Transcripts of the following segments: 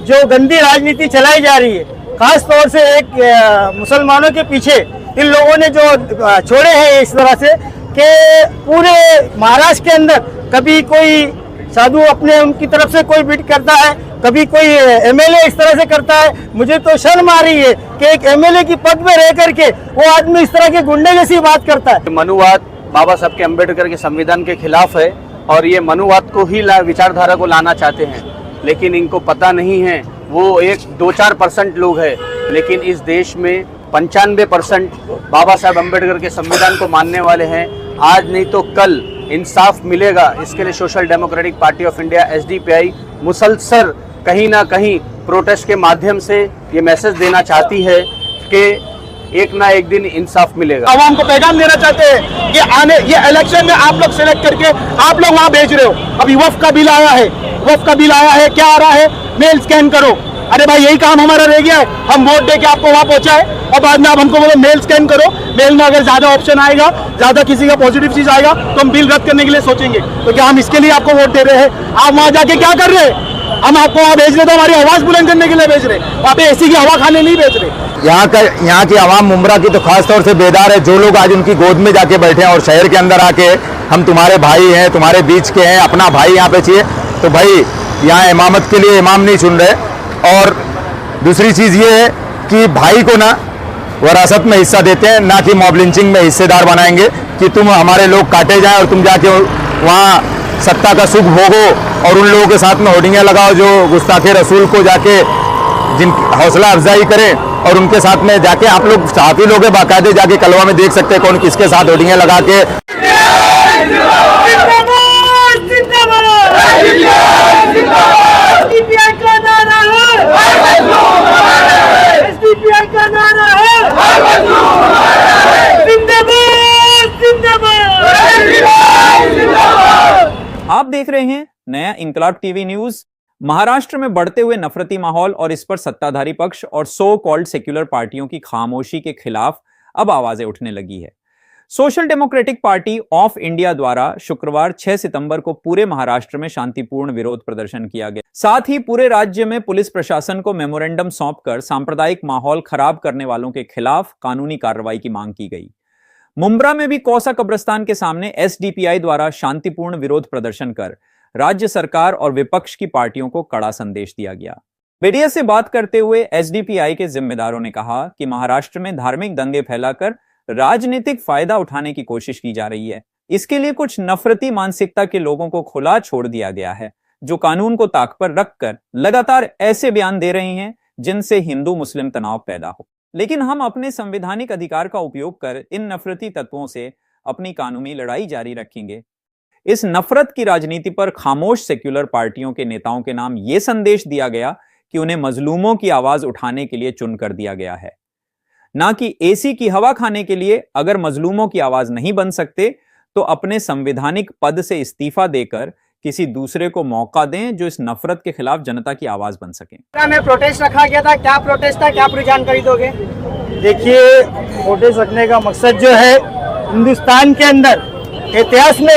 जो गंदी राजनीति चलाई जा रही है, खास तौर से एक मुसलमानों के पीछे इन लोगों ने जो छोड़े हैं इस तरह से कि पूरे महाराष्ट्र के अंदर कभी कोई साधु अपने उनकी तरफ से कोई बिट करता है, कभी कोई एमएलए इस तरह से करता है। मुझे तो शर्म आ रही है कि एक एमएलए की पद में रह करके वो आदमी इस तरह के गुंडे जैसी बात करता है। मनुवाद बाबा साहब के अम्बेडकर के संविधान के खिलाफ है और ये मनुवाद को ही विचारधारा को लाना चाहते हैं, लेकिन इनको पता नहीं है। वो 1-2-4% लोग हैं, लेकिन इस देश में 95% बाबा साहब अम्बेडकर के संविधान को मानने वाले हैं। आज नहीं तो कल इंसाफ मिलेगा। इसके लिए social democratic party of India SDPI मुसलसल कहीं ना कहीं प्रोटेस्ट के माध्यम से ये मैसेज देना चाहती है कि एक ना एक दिन इंसाफ मिलेगा। आवाम को पैगाम देना चाहते हैं कि आने ये इलेक्शन में आप लोग सिलेक्ट करके आप लोग वहाँ भेज रहे हो। अभी वफ का बिल आया है, क्या आ रहा है, मेल स्कैन करो। अरे भाई यही काम हमारा रह गया है, हम वोट दे के आपको वहाँ पहुँचाए और बाद में आप हमको बोलो मेल स्कैन करो। मेल में अगर ज्यादा ऑप्शन आएगा, ज्यादा किसी का पॉजिटिव चीज आएगा तो हम बिल रद्द करने के लिए सोचेंगे। तो क्या हम इसके लिए आपको वोट दे रहे हैं? आप वहाँ जाके क्या कर रहे हैं? हम आपको वहाँ भेज रहे तो हमारी आवाज बुलंद करने के लिए भेज रहे, वहाँ पे AC की हवा खाने नहीं भेज रहे। यहाँ की आवाम मुमरा की तो खास तौर से बेदार है। जो लोग आज उनकी गोद में जाके बैठे हैं और शहर के अंदर आके हम तुम्हारे भाई हैं, तुम्हारे बीच के हैं, अपना भाई यहाँ पे चाहिए, तो भाई यहाँ इमामत के लिए इमाम नहीं चुन रहे। और दूसरी चीज़ ये है कि भाई को ना वरासत में हिस्सा देते हैं, ना कि मॉब लिंचिंग में हिस्सेदार बनाएंगे कि तुम हमारे लोग काटे जाएं और तुम जाके वहाँ सत्ता का सुख भोगो और उन लोगों के साथ में होर्डिंगें लगाओ जो गुस्ताखे रसूल को जाके जिन हौसला अफजाई करें और उनके साथ में जाके आप लोग साथी लोग बाकायदे जाके कलवा में देख सकते हैं कौन किसके साथ होर्डिंगें लगा के। आप देख रहे हैं नया इंकलाब टीवी न्यूज। महाराष्ट्र में बढ़ते हुए नफरती माहौल और इस पर सत्ताधारी पक्ष और सो कॉल्ड सेक्युलर पार्टियों की खामोशी के खिलाफ अब आवाजें उठने लगी है। Social democratic party of India द्वारा शुक्रवार 6 सितंबर को पूरे महाराष्ट्र में शांतिपूर्ण विरोध प्रदर्शन किया गया। साथ ही पूरे राज्य में पुलिस प्रशासन को मेमोरेंडम सौंपकर सांप्रदायिक माहौल खराब करने वालों के खिलाफ कानूनी कार्रवाई की मांग की गई। मुंब्रा में भी कौसा कब्रिस्तान के सामने SDPI द्वारा शांतिपूर्ण विरोध प्रदर्शन कर राज्य सरकार और विपक्ष की पार्टियों को कड़ा संदेश दिया गया। मीडिया से बात करते हुए SDPI के जिम्मेदारों ने कहा कि महाराष्ट्र में धार्मिक दंगे फैलाकर राजनीतिक फायदा उठाने की कोशिश की जा रही है। इसके लिए कुछ नफरती मानसिकता के लोगों को खुला छोड़ दिया गया है, जो कानून को ताक पर रखकर लगातार ऐसे बयान दे रहे हैं जिनसे हिंदू मुस्लिम तनाव पैदा हो। लेकिन हम अपने संवैधानिक अधिकार का उपयोग कर इन नफरती तत्वों से अपनी कानूनी लड़ाई जारी रखेंगे। इस नफरत की राजनीति पर खामोश सेक्युलर पार्टियों के नेताओं के नाम यह संदेश दिया गया कि उन्हें मजलूमों की आवाज उठाने के लिए चुन कर दिया गया है, ना कि AC की हवा खाने के लिए। अगर मजलूमों की आवाज नहीं बन सकते तो अपने संवैधानिक पद से इस्तीफा देकर किसी दूसरे को मौका दें जो इस नफरत के खिलाफ जनता की आवाज बन सके। में प्रोटेस्ट रखा गया था, क्या प्रोटेस्ट था, क्या पूरी जानकारी दोगे? देखिए, प्रोटेस्ट रखने का मकसद जो है, हिंदुस्तान के अंदर इतिहास में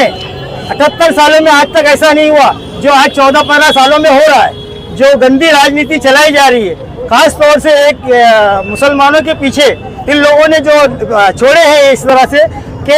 78 सालों में आज तक ऐसा नहीं हुआ जो आज 14-15 सालों में हो रहा है। जो गंदी राजनीति चलाई जा रही है, खास तौर से एक मुसलमानों के पीछे इन लोगों ने जो छोड़े हैं इस तरह से कि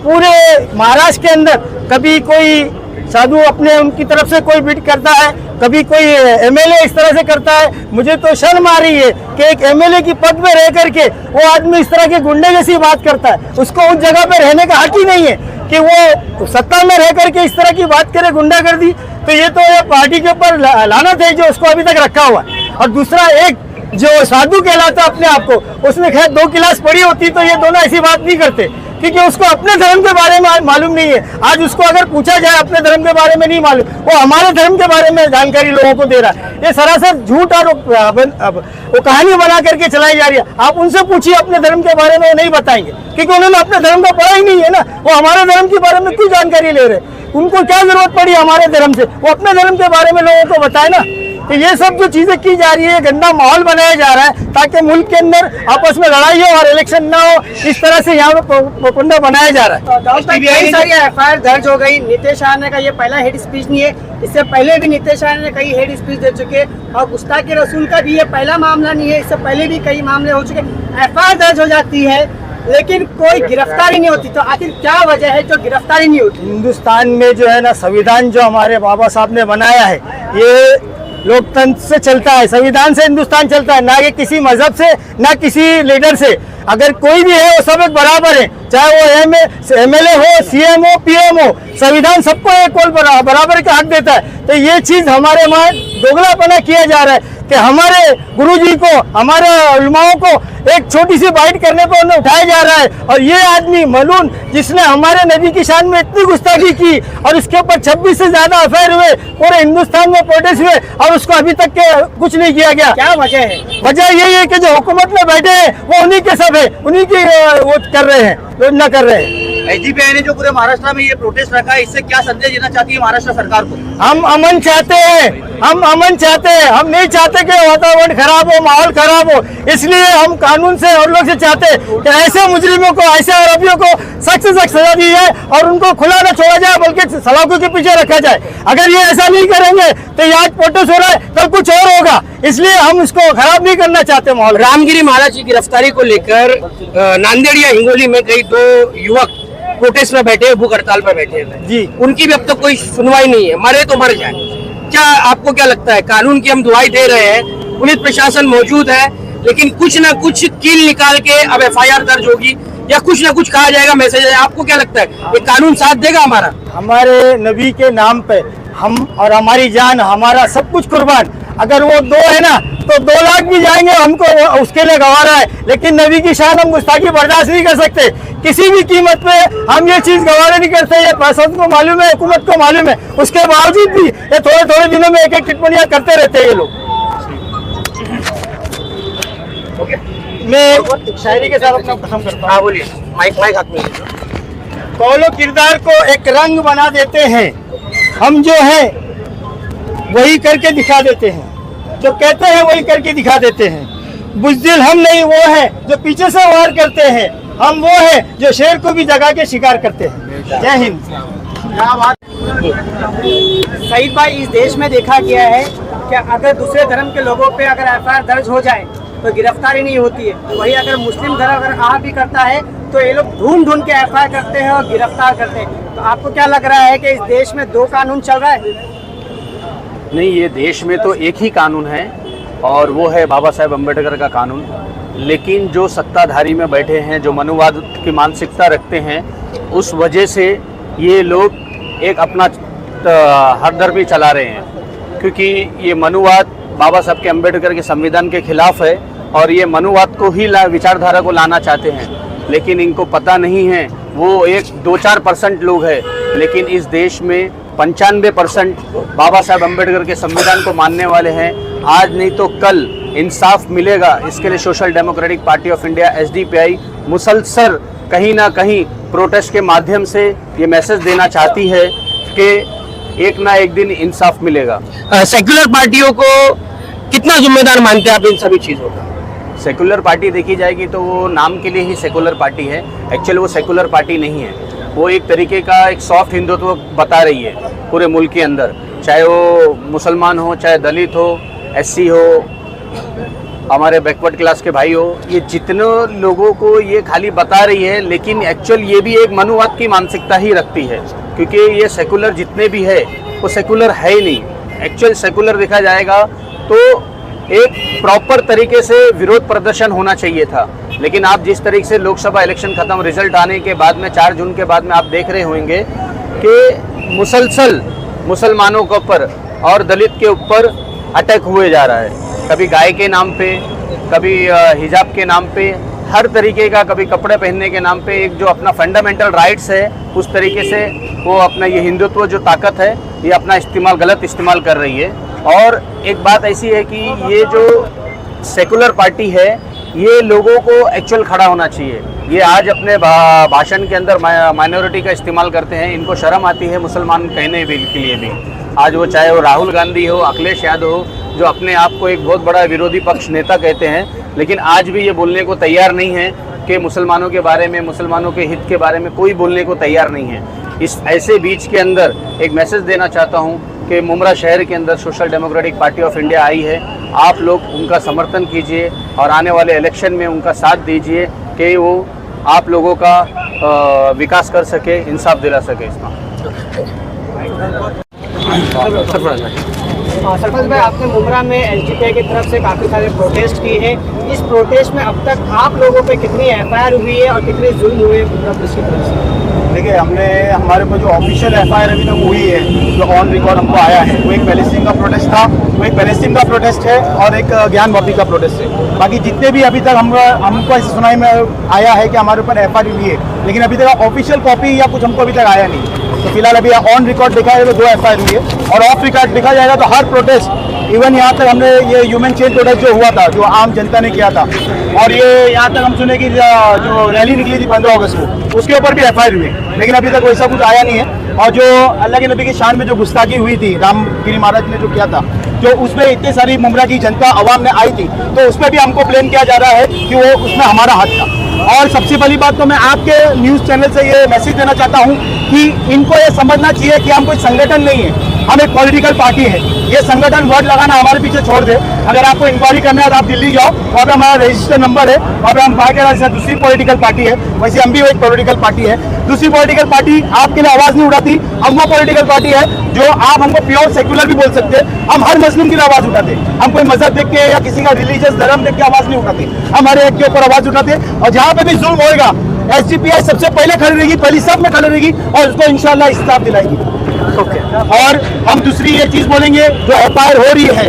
पूरे महाराष्ट्र के अंदर कभी कोई साधु अपने उनकी तरफ से कोई बिट करता है, कभी कोई MLA इस तरह से करता है। मुझे तो शर्म आ रही है कि एक MLA की पद में रह करके वो आदमी इस तरह के गुंडे जैसी बात करता है। उसको उस जगह पे रहने का हक ही नहीं है कि वो सत्ता में रह करके इस तरह की बात करे, गुंडागर्दी। तो ये तो पार्टी के ऊपर लानत है जो उसको अभी तक रखा हुआ है। और दूसरा, एक जो साधु कहलाता अपने आप को, उसने खैर 2 क्लास पढ़ी होती तो ये दोनों ऐसी बात नहीं करते, क्योंकि उसको अपने धर्म के बारे में मालूम नहीं है। आज उसको अगर पूछा जाए अपने धर्म के बारे में नहीं मालूम, वो हमारे धर्म के बारे में जानकारी लोगों को दे रहा है। ये सरासर झूठ और वो कहानी बना करके चलाई जा रही है। आप उनसे पूछिए अपने धर्म के बारे में, वो नहीं बताएंगे, क्योंकि उन्होंने अपने धर्म को पढ़ा ही नहीं है ना। वो हमारे धर्म के बारे में क्यों जानकारी ले रहे? उनको क्या जरूरत पड़ी हमारे धर्म से? वो अपने धर्म के बारे में लोगों को बताए ना। कि ये सब जो चीजें की जा रही है, गंदा माहौल बनाया जा रहा है ताकि मुल्क के अंदर आपस में लड़ाई हो और इलेक्शन ना हो, इस तरह से यहाँ पे प्रोपेगेंडा बनाया जा रहा है। कई सारी एफआईआर दर्ज हो गई। नीतीश आने का ये पहला हेड स्पीच नहीं है, इससे पहले भी नीतीश आने ने कई हेड स्पीच दे चुके, और गुस्ताखी रसूल का भी ये पहला मामला नहीं है, इससे पहले भी कई मामले हो चुके। एफआईआर दर्ज हो जाती है लेकिन कोई गिरफ्तारी नहीं होती, तो आखिर क्या वजह है जो गिरफ्तारी नहीं होती? हिंदुस्तान में जो है ना, संविधान जो हमारे बाबा साहब ने बनाया है, ये लोकतंत्र से चलता है, संविधान से हिंदुस्तान चलता है, ना कि किसी मजहब से, ना किसी लीडर से। अगर कोई भी है वो सब एक बराबर है, चाहे वो एमएलए हो, सीएम हो, पीएम हो, संविधान सबको एक बराबर का हक देता है। तो ये चीज हमारे वहाँ दोगलापना किया जा रहा है कि हमारे गुरुजी को, हमारे उलमाओं को एक छोटी सी बाइट करने पर उन्हें उठाया जा रहा है। और ये आदमी मलून जिसने हमारे नबी की शान में इतनी गुस्ताखी की और उसके ऊपर 26 से ज्यादा अफेयर हुए, पूरे हिंदुस्तान में प्रोटेस्ट हुए और उसको अभी तक के कुछ नहीं किया गया। क्या वजह है? वजह यही है कि जो हुकूमत में बैठे हैं वो उन्हीं के सब है, उन्हीं की वो कर रहे हैं, योजना कर रहे हैं। एसडीपीआई ने जो पूरे महाराष्ट्र में ये प्रोटेस्ट रखा है, इससे क्या संदेश देना चाहती है महाराष्ट्र सरकार को? हम अमन चाहते हैं, हम अमन चाहते हैं, हम नहीं चाहते कि वातावरण खराब हो, माहौल खराब हो। इसलिए हम कानून से और लोग से चाहते हैं कि ऐसे मुजरिमों को, ऐसे आरोपियों को सख्त से सख्त सजा दी जाए और उनको खुला न छोड़ा जाए, बल्कि सलाखों के पीछे रखा जाए। अगर ये ऐसा नहीं करेंगे तो ये आज प्रोटेस्ट हो रहा है, कल कुछ और होगा, इसलिए हम इसको खराब नहीं करना चाहते माहौल। रामगिरी महाराज की गिरफ्तारी को लेकर नांदेड़ या हिंगोली में कई 2 युवक प्रोटेस्ट में बैठे, भूख हड़ताल पर बैठे हैं जी, उनकी भी अब तक कोई सुनवाई नहीं है, मरे तो मर जाए। क्या आपको क्या लगता है? कानून की हम दुहाई दे रहे हैं, पुलिस प्रशासन मौजूद है, लेकिन कुछ ना कुछ कील निकाल के अब एफआईआर दर्ज होगी या कुछ ना कुछ कहा जाएगा, मैसेज है। आपको क्या लगता है ये कानून साथ देगा हमारा? हमारे नबी के नाम पे हम और हमारी जान, हमारा सब कुछ कुर्बान। अगर वो 2 है ना तो 2 लाख भी जाएंगे, हमको उसके लिए गवारा है, लेकिन नबी की शान हम गुस्ताखी बर्दाश्त नहीं कर सकते किसी भी कीमत पे। हम ये चीज गवारा नहीं करते, ये प्रशासन को मालूम है, हुकूमत को मालूम है, उसके बावजूद भी ये थोड़े थोड़े दिनों में एक टिप्पणियां करते रहते हैं ये लोग। मैं शायरी के साथ अपना खत्म करता हूँ। हाँ बोलिए, माइक हाथ में। कौलो किरदार को एक रंग बना देते हैं, हम जो है वही करके दिखा देते हैं, जो कहते हैं वही करके दिखा देते हैं। बुज़दिल हम नहीं, वो है जो पीछे से वार करते हैं, हम वो है जो शेर को भी जगा के शिकार करते हैं। जय हिंद। क्या बात। सईद भाई, इस देश में देखा गया है कि अगर दूसरे धर्म के लोगों पे अगर एफआईआर दर्ज हो जाए तो गिरफ्तारी नहीं होती है, वही अगर मुस्लिम धर्म अगर आ भी करता है तो ये लोग ढूंढ ढूंढ के एफआईआर करते हैं और गिरफ्तार करते हैं। तो आपको क्या लग रहा है कि इस देश में 2 कानून चल रहा है? नहीं, ये देश में तो एक ही कानून है और वो है बाबा साहेब अम्बेडकर का कानून। लेकिन जो सत्ताधारी में बैठे हैं, जो मनुवाद की मानसिकता रखते हैं, उस वजह से ये लोग एक अपना हरदर्मी चला रहे हैं, क्योंकि ये मनुवाद बाबा साहब के अम्बेडकर के संविधान के खिलाफ है और ये मनुवाद को ही विचारधारा को लाना चाहते हैं। लेकिन इनको पता नहीं है, वो एक 2-4% लोग हैं, लेकिन इस देश में 95% बाबा साहब अम्बेडकर के संविधान को मानने वाले हैं। आज नहीं तो कल इंसाफ मिलेगा, इसके लिए social democratic party of India SDPI मुसलसल कहीं ना कहीं प्रोटेस्ट के माध्यम से ये मैसेज देना चाहती है कि एक ना एक दिन इंसाफ मिलेगा। सेक्युलर पार्टियों को कितना जिम्मेदार मानते हैं आप इन सभी चीज़ों का? सेकुलर पार्टी देखी जाएगी तो वो नाम के लिए ही सेकुलर पार्टी है, एक्चुअली वो सेकुलर पार्टी नहीं है। वो एक तरीके का एक सॉफ्ट हिंदुत्व बता रही है पूरे मुल्क के अंदर, चाहे वो मुसलमान हो, चाहे दलित हो, एससी हो, हमारे बैकवर्ड क्लास के भाई हो, ये जितने लोगों को ये खाली बता रही है। लेकिन एक्चुअल ये भी एक मनुवाद की मानसिकता ही रखती है, क्योंकि ये सेकुलर जितने भी है वो सेकुलर है ही नहीं। एक्चुअल सेकुलर देखा जाएगा तो एक प्रॉपर तरीके से विरोध प्रदर्शन होना चाहिए था। लेकिन आप जिस तरीके से लोकसभा इलेक्शन खत्म, रिजल्ट आने के बाद में 4 जून के बाद में आप देख रहे होंगे कि मुसलसल मुसलमानों के ऊपर और दलित के ऊपर अटैक हुए जा रहा है, कभी गाय के नाम पे, कभी हिजाब के नाम पे, हर तरीके का, कभी कपड़े पहनने के नाम पे। एक जो अपना फंडामेंटल राइट्स है उस तरीके से वो अपना ये हिंदुत्व जो ताकत है ये अपना इस्तेमाल, गलत इस्तेमाल कर रही है। और एक बात ऐसी है कि ये जो सेकुलर पार्टी है ये लोगों को एक्चुअल खड़ा होना चाहिए। ये आज अपने भाषण के अंदर माइनॉरिटी का इस्तेमाल करते हैं, इनको शर्म आती है मुसलमान कहने के लिए भी। आज वो चाहे वो राहुल गांधी हो, अखिलेश यादव हो, जो अपने आप को एक बहुत बड़ा विरोधी पक्ष नेता कहते हैं, लेकिन आज भी ये बोलने को तैयार नहीं है कि मुसलमानों के बारे में, मुसलमानों के हित के बारे में कोई बोलने को तैयार नहीं है। इस ऐसे बीच के अंदर एक मैसेज देना चाहता हूँ कि मुमरा शहर के अंदर social democratic party of India I है। आप लोग उनका समर्थन कीजिए और आने वाले इलेक्शन में उनका साथ दीजिए कि वो आप लोगों का विकास कर सके, इंसाफ दिला सके। इसमें सरपंच भाई, आपने मुमरा में एसडीपीआई की तरफ से काफ़ी सारे प्रोटेस्ट किए हैं। इस प्रोटेस्ट में अब तक आप लोगों पे कितनी एफआईआर हुई है और कितने जुल्म हुए मुमरा पुलिस की तरफ से? देखिए, हमारे को जो ऑफिशियल एफआईआर अभी तक हुई है, जो ऑन रिकॉर्ड हमको आया है, वो एक पैलेस्टीन का प्रोटेस्ट था, वो एक पैलेस्टीन का प्रोटेस्ट है और एक ज्ञान वापी का प्रोटेस्ट है। बाकी जितने भी अभी तक हमको ऐसी सुनाई में आया है कि हमारे ऊपर एफआईआर हुई है, लेकिन अभी तक ऑफिशियल कॉपी या कुछ हमको अभी तक आया नहीं। तो फिलहाल अभी ऑन रिकॉर्ड देखा है तो 2 एफआईआर हुई है, और ऑफ रिकॉर्ड देखा जाएगा तो हर प्रोटेस्ट, इवन यहाँ तक हमने ये ह्यूमन चेन प्रोटेस्ट जो हुआ था, जो आम जनता ने किया था, और ये यहाँ तक हम सुने कि जो रैली निकली थी 15 अगस्त को, उसके ऊपर भी एफआईआर हुई है, लेकिन अभी तक वैसा कुछ आया नहीं है। और जो अल्लाह के नबी की शान में जो गुस्ताखी हुई थी, रामगिरी महाराज ने जो किया था, जो उसमें इतनी सारी मुमरा की जनता अवाम ने आई थी, तो उसमें भी हमको ब्लेम किया जा रहा है कि वो उसमें हमारा हाथ था। और सबसे पहली बात तो मैं आपके न्यूज़ चैनल से ये मैसेज देना चाहता हूँ कि इनको ये समझना चाहिए कि हम कोई संगठन नहीं है, हम एक पॉलिटिकल पार्टी है। ये संगठन वर्ड लगाना हमारे पीछे छोड़ दे। अगर आपको इंक्वायरी करना है तो आप दिल्ली जाओ, वहाँ पे हमारा रजिस्टर नंबर है, वहाँ पे हम बाकायदा से दूसरी पॉलिटिकल पार्टी है, वैसे हम भी एक पॉलिटिकल पार्टी है। दूसरी पॉलिटिकल पार्टी आपके लिए आवाज़ नहीं उठाती, हम वो पॉलिटिकल पार्टी है जो आप हमको प्योर सेक्युलर भी बोल सकते हैं। हम हर मुस्लिम की आवाज़ उठाते, हम कोई मजहब देख के या किसी का रिलीजियस धर्म देख के आवाज़ नहीं उठाते, हम हर एक के ऊपर आवाज़ उठाते। और जहाँ पे भी जुल्म होएगा, एसडीपीआई सबसे पहले खड़ी रहेगी, पहली सब में खड़ी रहेगी और उसको इंशाल्लाह इंसाफ दिलाएगी। और हम दूसरी ये चीज बोलेंगे, जो एफआईआर हो रही है,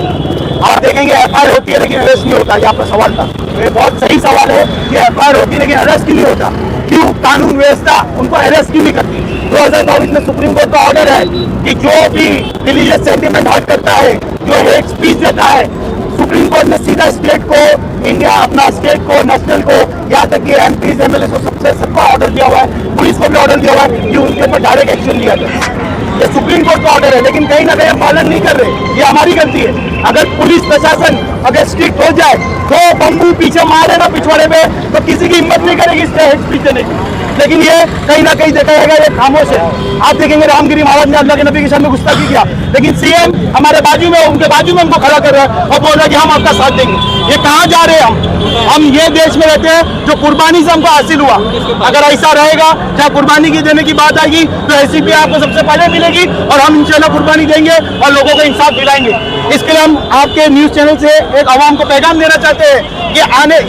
आप देखेंगे एफआईआर होती है लेकिन अरेस्ट नहीं होता। ये आपका सवाल था, ये बहुत सही सवाल है कि एफआईआर होती है लेकिन अरेस्ट क्यों नहीं होता? क्यों कानून व्यवस्था उनको अरेस्ट क्यों नहीं करती? 2024 में सुप्रीम कोर्ट का ऑर्डर है कि जो भी रिलीजियस सेंटिमेंट हर्ट करता है, जो हेट स्पीच देता है, सुप्रीम कोर्ट ने सीधा स्टेट को, इंडिया अपना स्टेट को, नेशनल को, यहाँ तक कि एमपीज एमएलए को सबका ऑर्डर दिया हुआ है, पुलिस को भी ऑर्डर दिया हुआ है कि उनके ऊपर डायरेक्ट एक्शन लिया जाए। ये सुप्रीम कोर्ट का ऑर्डर है, लेकिन कहीं ना कहीं हम पालन नहीं कर रहे। ये हमारी गलती है। अगर पुलिस प्रशासन अगर स्ट्रिक्ट हो जाए तो बम्बू पीछे मारे ना पिछवाड़े में, तो किसी की हिम्मत नहीं करेगी इससे हेट स्पीच देने की। लेकिन ये कहीं ना कहीं देखा जाएगा, ये खामोश है। आप देखेंगे रामगिरी महाराज ने अल्लाह के नबी के सामने गुस्ताखी किया, लेकिन सीएम हमारे बाजू में, उनके बाजू में हमको खड़ा कर रहा है और बोल रहा है कि हम आपका साथ देंगे। ये कहाँ जा रहे हैं? हम ये देश में रहते हैं जो कुर्बानी से हमको हासिल हुआ। अगर ऐसा रहेगा, चाहे कुर्बानी की देने की बात आएगी तो एसडीपीआई आपको सबसे पहले मिलेगी और हम इंशाल्लाह कुर्बानी देंगे और लोगों को इंसाफ दिलाएंगे। इसके लिए हम आपके न्यूज चैनल से एक आवाम को पैगाम देना चाहते हैं कि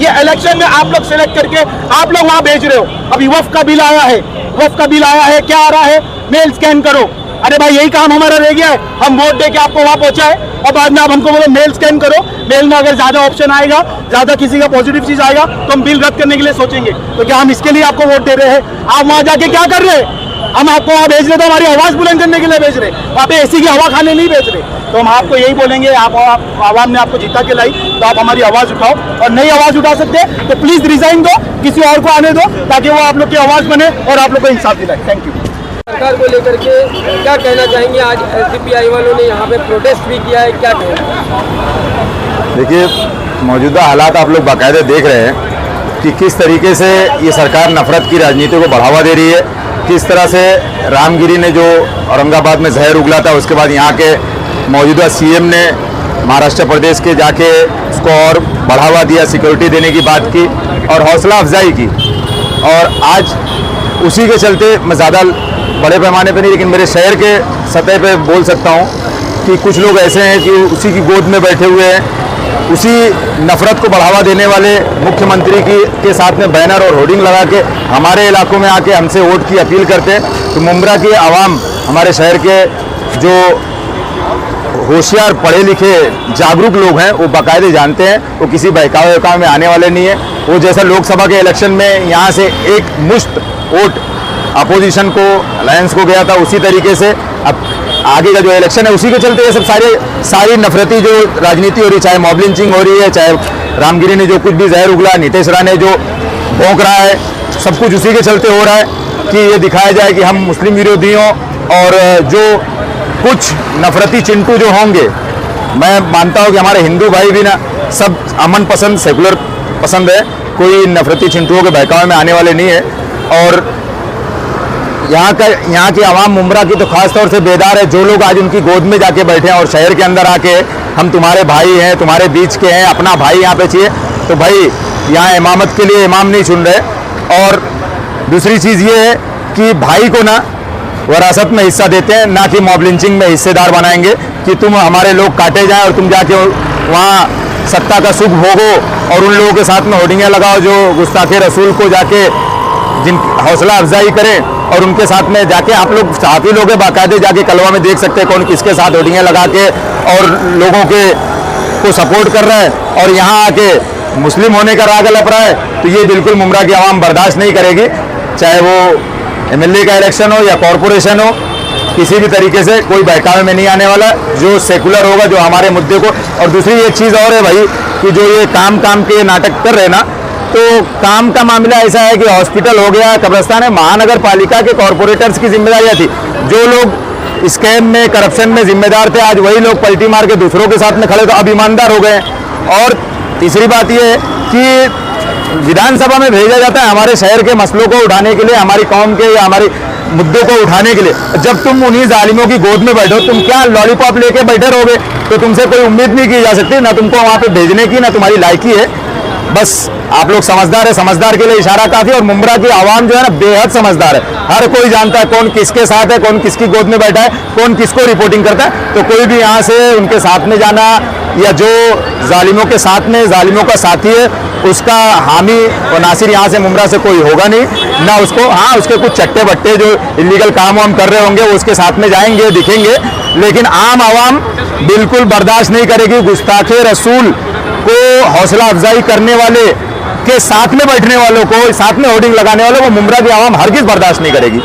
ये इलेक्शन में आप लोग सेलेक्ट करके आप लोग वहाँ भेज रहे हो। अभी वफ का बिल आया है, वफ का बिल आया है, क्या आ रहा है? मेल स्कैन करो। अरे भाई, यही काम हमारा रह गया है, हम वोट दे के आपको वहाँ पहुँचाए और बाद में आप हमको बोलो मेल स्कैन करो। मेल में अगर ज्यादा ऑप्शन आएगा, ज्यादा किसी का पॉजिटिव चीज आएगा तो हम बिल रद्द करने के लिए सोचेंगे। तो क्या हम इसके लिए आपको वोट दे रहे हैं? आप वहाँ जाके क्या कर रहे हैं? हम आपको वहाँ भेज रहे तो हमारी आवाज बुलंद करने के लिए भेज रहे, वहाँ पे एसी की हवा खाने नहीं भेज रहे। तो हम आपको यही बोलेंगे, आप आवाम ने आपको जीता के लाई तो आप हमारी आवाज उठाओ, और नहीं आवाज उठा सकते तो प्लीज रिजाइन दो, किसी और को आने दो ताकि वो आप लोग की आवाज बने और आप लोग को इंसाफ दिलाए। Thank you. सरकार को लेकर के क्या कहना चाहेंगे? आज एसडीपीआई वालों ने यहाँ पे प्रोटेस्ट भी किया है, क्या कहेंगे? देखिए, मौजूदा हालात आप लोग बाकायदे देख रहे हैं कि किस तरीके से ये सरकार नफरत की राजनीति को बढ़ावा दे रही है। किस तरह से रामगिरी ने जो औरंगाबाद में जहर उगला था, उसके बाद यहाँ के मौजूदा सीएम ने महाराष्ट्र प्रदेश के जाके उसको और बढ़ावा दिया, सिक्योरिटी देने की बात की और हौसला अफजाई की। और आज उसी के चलते मैं ज़्यादा बड़े पैमाने पे नहीं, लेकिन मेरे शहर के सतह पे बोल सकता हूँ कि कुछ लोग ऐसे हैं कि उसी की गोद में बैठे हुए हैं, उसी नफरत को बढ़ावा देने वाले मुख्यमंत्री के साथ में बैनर और होर्डिंग लगा के हमारे इलाकों में आके हमसे वोट की अपील करते हैं। तो मुमरा की आवाम, हमारे शहर के जो होशियार पढ़े लिखे जागरूक लोग हैं, वो बाकायदे जानते हैं वो किसी बहकावे में आने वाले नहीं है। वो जैसा लोकसभा के इलेक्शन में यहाँ से एक मुश्त वोट अपोजिशन को, अलायंस को गया था, उसी तरीके से अब आगे का जो इलेक्शन है उसी के चलते ये सब सारी नफरती जो राजनीति हो रही है, चाहे मॉब लिंचिंग हो रही है, चाहे रामगिरी ने जो कुछ भी जहर उगला, नीतीश राय ने जो भौंक रहा है, सब कुछ उसी के चलते हो रहा है कि ये दिखाया जाए कि हम मुस्लिम विरोधियों और जो कुछ नफरती चिंटू जो होंगे मैं मानता हूँ कि हमारे हिंदू भाई भी ना सब अमन पसंद, सेकुलर पसंद है, कोई नफरती चिंटुओं के बहकावे में आने वाले नहीं है। और यहाँ की आवाम मुमरा की तो खास तौर से बेदार है। जो लोग आज उनकी गोद में जाके बैठे हैं और शहर के अंदर आके हम तुम्हारे भाई हैं, तुम्हारे बीच के हैं, अपना भाई यहाँ पे चाहिए, तो भाई यहाँ इमामत के लिए इमाम नहीं चुन रहे। और दूसरी चीज़ ये है कि भाई को ना वरासत में हिस्सा देते हैं, ना कि मॉब लिंचिंग में हिस्सेदार बनाएंगे कि तुम हमारे लोग काटे जाएं और तुम जाके वहाँ सत्ता का सुख भोगो और उन लोगों के साथ में होर्डिंगें लगाओ जो गुस्ताखे रसूल को जाके जिन हौसला अफजाई करें, और उनके साथ में जाके आप लोग साथी लोग बाकायदे जाके कलवा में देख सकते हैं कौन किसके साथ होर्डिंगें लगा के और लोगों के को सपोर्ट कर रहा है, और यहाँ आके मुस्लिम होने का राग लप रहा है। तो ये बिल्कुल मुमरा की आवाम बर्दाश्त नहीं करेगी, चाहे वो एमएलए का इलेक्शन हो या कॉरपोरेशन हो, किसी भी तरीके से कोई बहकावे में नहीं आने वाला। जो सेकुलर होगा, जो हमारे मुद्दे को। और दूसरी एक चीज़ और है भाई कि जो ये काम के नाटक कर रहे हैं ना, तो काम का मामला ऐसा है कि हॉस्पिटल हो गया, कब्रिस्तान है, महानगर पालिका के कॉरपोरेटर्स की जिम्मेदारियाँ थी। जो लोग स्कैम में, करप्शन में जिम्मेदार थे, आज वही लोग पलटी मार के दूसरों के साथ में खड़े, तो अब ईमानदार हो गए। और तीसरी बात यह है कि विधानसभा में भेजा जाता है हमारे शहर के मसलों को उठाने के लिए, हमारी कौम के या हमारे मुद्दों को उठाने के लिए। जब तुम उन्हीं जालिमों की गोद में बैठो, तुम क्या लॉलीपॉप लेके बैठे रहोगे? तो तुमसे कोई उम्मीद नहीं की जा सकती, ना तुमको वहाँ पे भेजने की, ना तुम्हारी लायकी है। बस आप लोग समझदार है, समझदार के लिए इशारा काफी। और मुमरा की आवाम जो है ना बेहद समझदार है, हर कोई जानता है कौन किसके साथ है, कौन किसकी गोद में बैठा है, कौन किसको रिपोर्टिंग करता है। तो कोई भी यहाँ से उनके साथ में जाना या जो जालिमों के साथ में जालिमों का साथी है उसका हामी और नासिर यहाँ से मुमरा से कोई होगा नहीं ना। उसको हाँ, उसके कुछ चट्टे बट्टे जो इलीगल काम वाम कर रहे होंगे वो उसके साथ में जाएंगे, दिखेंगे, लेकिन आम आवाम बिल्कुल बर्दाश्त नहीं करेगी। गुस्ताखे रसूल को हौसला अफजाई करने वाले के साथ में बैठने वालों को, साथ में होर्डिंग लगाने वालों को मुमरा की आवाम हरगिज बर्दाश्त नहीं करेगी।